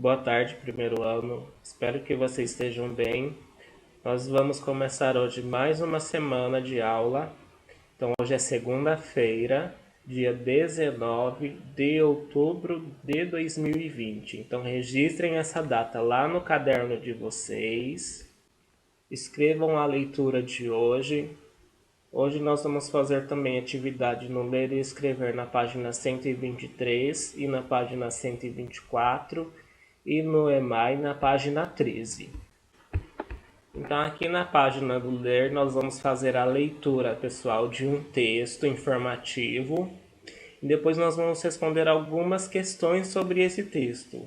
Boa tarde, primeiro ano. Espero que vocês estejam bem. Nós vamos começar hoje mais uma semana de aula. Então, hoje é segunda-feira, dia 19 de outubro de 2020. Então, registrem essa data lá no caderno de vocês. Escrevam a leitura de hoje. Hoje nós vamos fazer também atividade no ler e escrever na página 123 e na página 124 e no EMAI na página 13. Então aqui na página do ler nós vamos fazer a leitura, pessoal, de um texto informativo e depois nós vamos responder algumas questões sobre esse texto.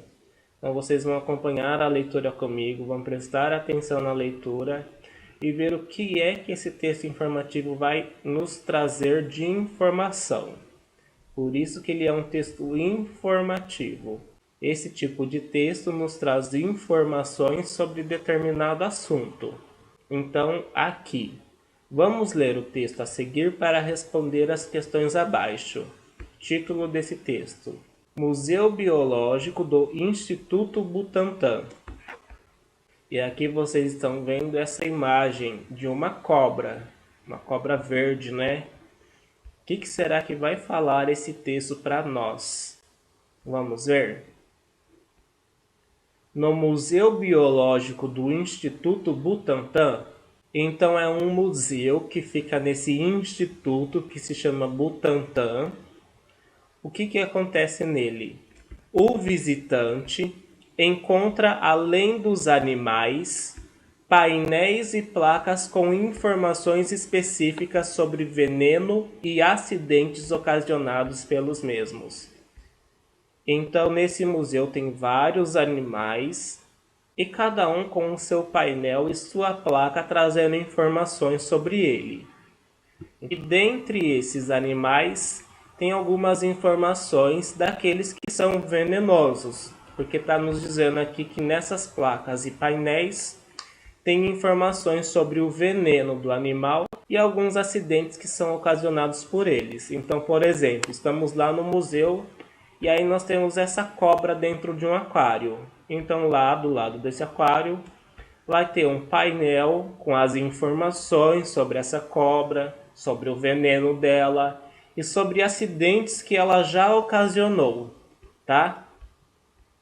Então vocês vão acompanhar a leitura comigo, vão prestar atenção na leitura e ver o que é que esse texto informativo vai nos trazer de informação. Por isso que ele é um texto informativo. Esse tipo de texto nos traz informações sobre determinado assunto. Então, aqui, vamos ler o texto a seguir para responder as questões abaixo. Título desse texto: Museu Biológico do Instituto Butantan. E aqui vocês estão vendo essa imagem de uma cobra verde, né? O que será que vai falar esse texto para nós? Vamos ver? No Museu Biológico do Instituto Butantan, então é um museu que fica nesse instituto que se chama Butantan. O que acontece nele? O visitante encontra, além dos animais, painéis e placas com informações específicas sobre veneno e acidentes ocasionados pelos mesmos. Então, nesse museu tem vários animais e cada um com o seu painel e sua placa trazendo informações sobre ele. E dentre esses animais tem algumas informações daqueles que são venenosos, porque está nos dizendo aqui que nessas placas e painéis tem informações sobre o veneno do animal e alguns acidentes que são ocasionados por eles. Então, por exemplo, estamos lá no museu e aí nós temos essa cobra dentro de um aquário. Então, lá do lado desse aquário vai ter um painel com as informações sobre essa cobra, sobre o veneno dela e sobre acidentes que ela já ocasionou, tá?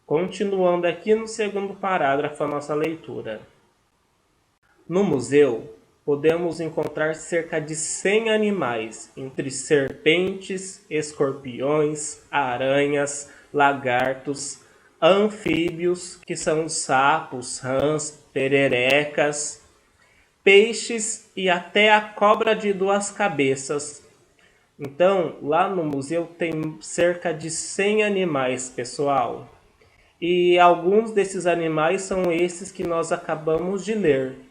Continuando aqui no segundo parágrafo a nossa leitura. No museu, podemos encontrar cerca de 100 animais, entre serpentes, escorpiões, aranhas, lagartos, anfíbios, que são os sapos, rãs, pererecas, peixes e até a cobra de 2 cabeças. Então, lá no museu tem cerca de 100 animais, pessoal. E alguns desses animais são esses que nós acabamos de ler.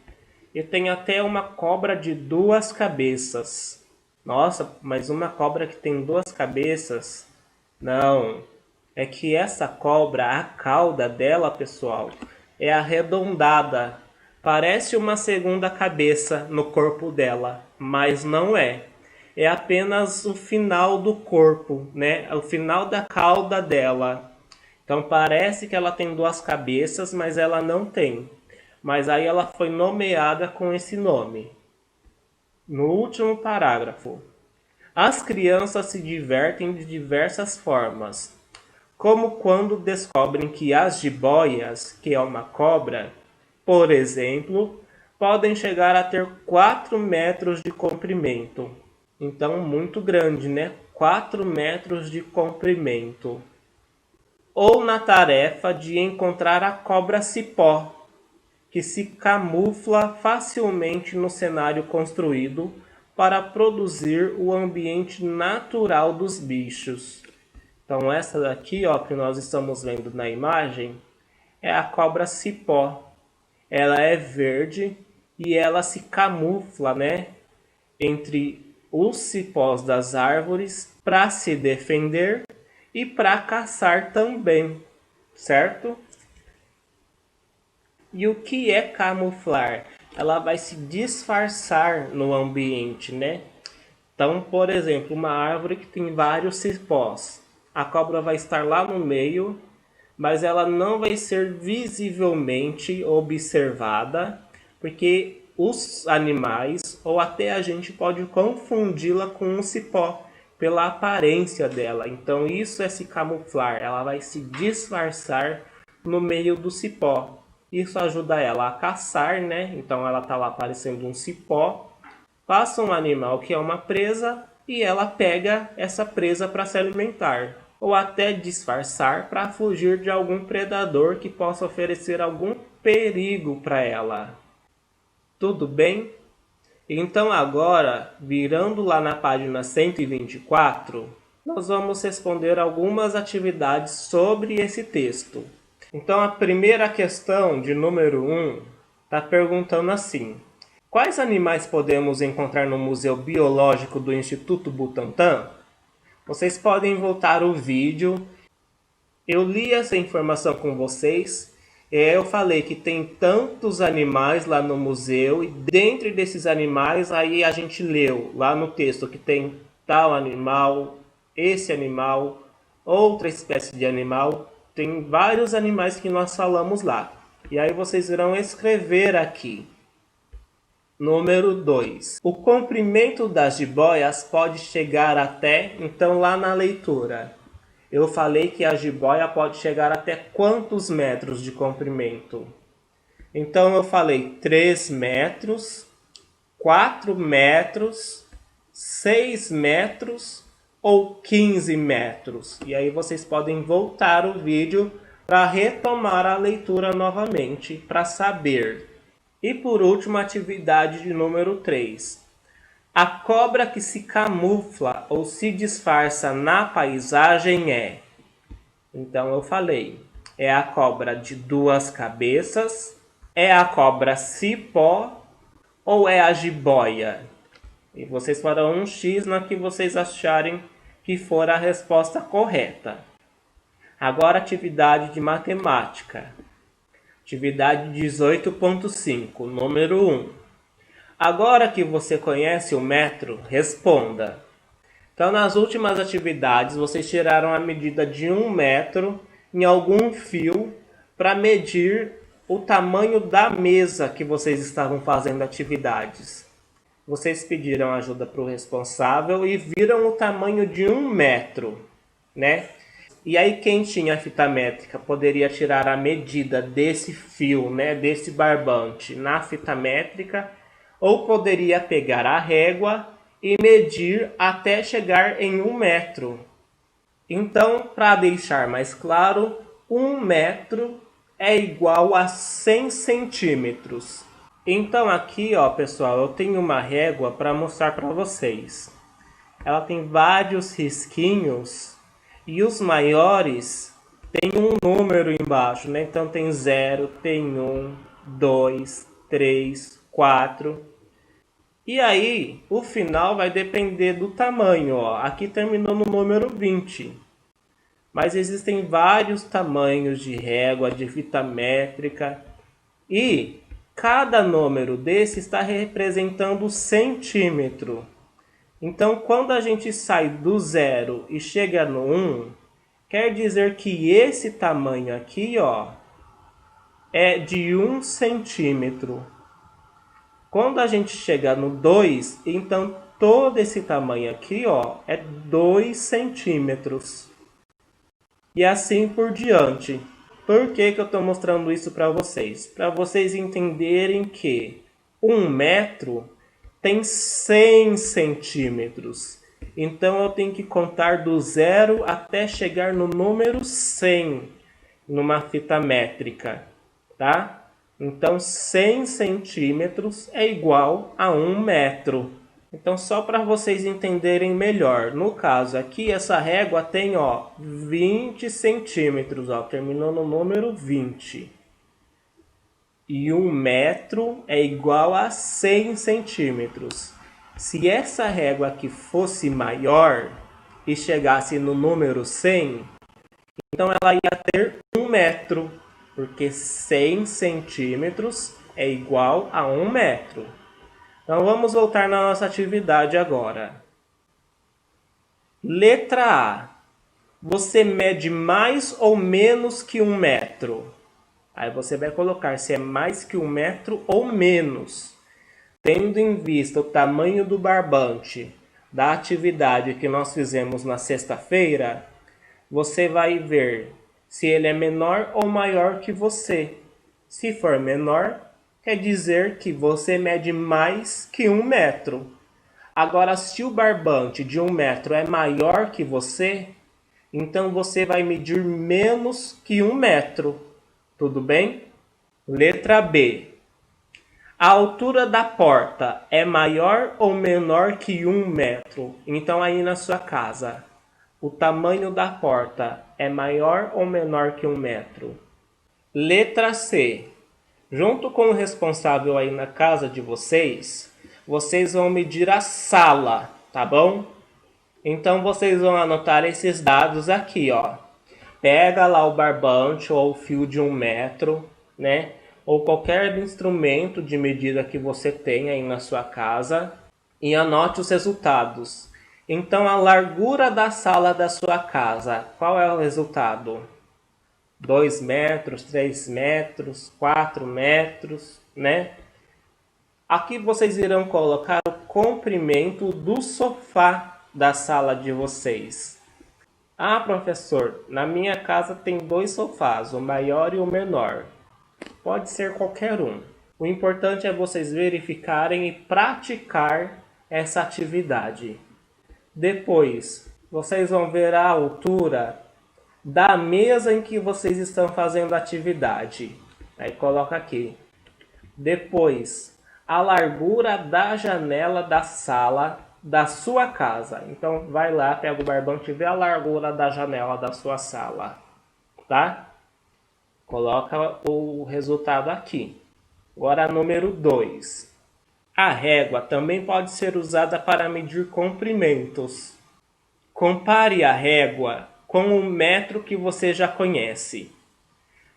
E tem até uma cobra de 2 cabeças. Nossa, mas uma cobra que tem 2 cabeças? Não, é que essa cobra, a cauda dela, pessoal, é arredondada. Parece uma segunda cabeça no corpo dela, mas não é. É apenas o final do corpo, né? O final da cauda dela. Então parece que ela tem 2 cabeças, mas ela não tem. Mas aí ela foi nomeada com esse nome. No último parágrafo. As crianças se divertem de diversas formas, como quando descobrem que as jiboias, que é uma cobra, por exemplo, podem chegar a ter 4 metros de comprimento. Então, muito grande, né? 4 metros de comprimento. Ou na tarefa de encontrar a cobra cipó, que se camufla facilmente no cenário construído para produzir o ambiente natural dos bichos. Então essa daqui, ó, que nós estamos vendo na imagem, é a cobra cipó. Ela é verde e ela se camufla, né, entre os cipós das árvores para se defender e para caçar também, certo? E o que é camuflar? Ela vai se disfarçar no ambiente, né? Então, por exemplo, uma árvore que tem vários cipós. A cobra vai estar lá no meio, mas ela não vai ser visivelmente observada, porque os animais ou até a gente pode confundi-la com um cipó pela aparência dela. Então isso é se camuflar, ela vai se disfarçar no meio do cipó. Isso ajuda ela a caçar, né? Então ela está lá parecendo um cipó, passa um animal que é uma presa e ela pega essa presa para se alimentar, ou até disfarçar para fugir de algum predador que possa oferecer algum perigo para ela. Tudo bem? Então agora, virando lá na página 124, nós vamos responder algumas atividades sobre esse texto. Então a primeira questão, de número 1, está perguntando assim: quais animais podemos encontrar no Museu Biológico do Instituto Butantan? Vocês podem voltar o vídeo. Eu li essa informação com vocês. Eu falei que tem tantos animais lá no museu e dentre desses animais aí a gente leu lá no texto que tem tal animal, esse animal, outra espécie de animal. Tem vários animais que nós falamos lá. E aí vocês irão escrever aqui. Número 2. O comprimento das jiboias pode chegar até, então lá na leitura, eu falei que a jiboia pode chegar até quantos metros de comprimento? Então eu falei 3 metros, 4 metros, 6 metros ou 15 metros. E aí vocês podem voltar o vídeo para retomar a leitura novamente, para saber. E por último, a atividade de número 3. A cobra que se camufla ou se disfarça na paisagem é... Então eu falei, é a cobra de 2 cabeças, é a cobra cipó ou é a jiboia? E vocês farão um X na que vocês acharem que for a resposta correta. Agora atividade de matemática. Atividade 18.5, número 1. Agora que você conhece o metro, responda. Então, nas últimas atividades, vocês tiraram a medida de 1 metro em algum fio para medir o tamanho da mesa que vocês estavam fazendo atividades. Vocês pediram ajuda para o responsável e viram o tamanho de 1 metro, né? E aí quem tinha a fita métrica poderia tirar a medida desse fio, né, desse barbante na fita métrica, ou poderia pegar a régua e medir até chegar em 1 metro. Então, para deixar mais claro, 1 metro é igual a 100 centímetros. Então aqui, ó, pessoal, eu tenho uma régua para mostrar para vocês. Ela tem vários risquinhos e os maiores tem um número embaixo, né? Então tem 0, tem 1, 2, 3, 4. E aí, o final vai depender do tamanho, ó. Aqui terminou no número 20. Mas existem vários tamanhos de régua, de fita métrica. E cada número desse está representando centímetro. Então, quando a gente sai do 0 e chega no 1, quer dizer que esse tamanho aqui, ó, é de 1 centímetro. Quando a gente chega no 2, então todo esse tamanho aqui, ó, é 2 centímetros. E assim por diante. Por que eu estou mostrando isso para vocês? Para vocês entenderem que 1 metro tem 100 centímetros. Então eu tenho que contar do 0 até chegar no número 100 numa fita métrica, tá? Então 100 centímetros é igual a 1 metro. Então só para vocês entenderem melhor, no caso aqui essa régua tem, ó, 20 centímetros, ó, terminou no número 20. E 1 metro é igual a 100 centímetros. Se essa régua aqui fosse maior e chegasse no número 100, então ela ia ter 1 metro, porque 100 centímetros é igual a 1 metro. Então vamos voltar na nossa atividade agora. Letra A. Você mede mais ou menos que 1 metro? Aí você vai colocar se é mais que 1 metro ou menos. Tendo em vista o tamanho do barbante da atividade que nós fizemos na sexta-feira, você vai ver se ele é menor ou maior que você. Se for menor, quer dizer que você mede mais que 1 metro. Agora, se o barbante de 1 metro é maior que você, então você vai medir menos que 1 metro. Tudo bem? Letra B. A altura da porta é maior ou menor que 1 metro? Então aí na sua casa, o tamanho da porta é maior ou menor que 1 metro? Letra C. Junto com o responsável aí na casa de vocês, vocês vão medir a sala, tá bom? Então vocês vão anotar esses dados aqui, ó. Pega lá o barbante ou o fio de 1 metro, né? Ou qualquer instrumento de medida que você tenha aí na sua casa e anote os resultados. Então a largura da sala da sua casa, qual é o resultado? 2 metros, 3 metros, 4 metros, né? Aqui vocês irão colocar o comprimento do sofá da sala de vocês. Ah, professor, na minha casa tem 2 sofás, o maior e o menor. Pode ser qualquer um. O importante é vocês verificarem e praticar essa atividade. Depois, vocês vão ver a altura da mesa em que vocês estão fazendo a atividade. Aí coloca aqui. Depois, a largura da janela da sala da sua casa. Então vai lá, pega o barbante e vê a largura da janela da sua sala, tá? Coloca o resultado aqui. Agora número 2. A régua também pode ser usada para medir comprimentos. Compare a régua com o metro que você já conhece.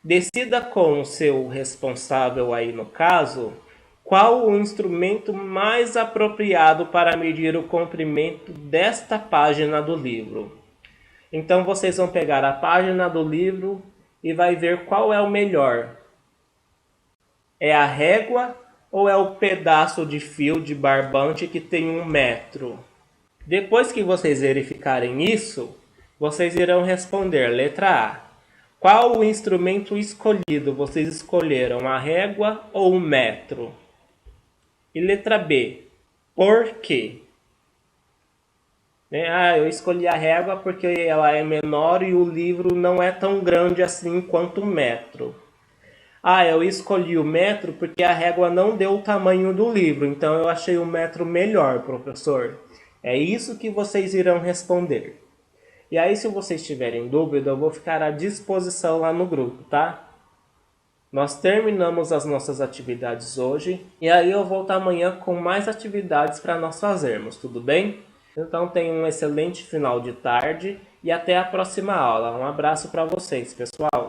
Decida com o seu responsável aí no caso, qual o instrumento mais apropriado para medir o comprimento desta página do livro. Então vocês vão pegar a página do livro e vai ver qual é o melhor. É a régua ou é o pedaço de fio de barbante que tem 1 metro? Depois que vocês verificarem isso, vocês irão responder letra A. Qual o instrumento escolhido? Vocês escolheram a régua ou o metro? E letra B. Por quê? Eu escolhi a régua porque ela é menor e o livro não é tão grande assim quanto o metro. Eu escolhi o metro porque a régua não deu o tamanho do livro, então eu achei o metro melhor, professor. É isso que vocês irão responder. E aí, se vocês tiverem dúvida, eu vou ficar à disposição lá no grupo, tá? Nós terminamos as nossas atividades hoje e aí eu volto amanhã com mais atividades para nós fazermos, tudo bem? Então tenham um excelente final de tarde e até a próxima aula. Um abraço para vocês, pessoal!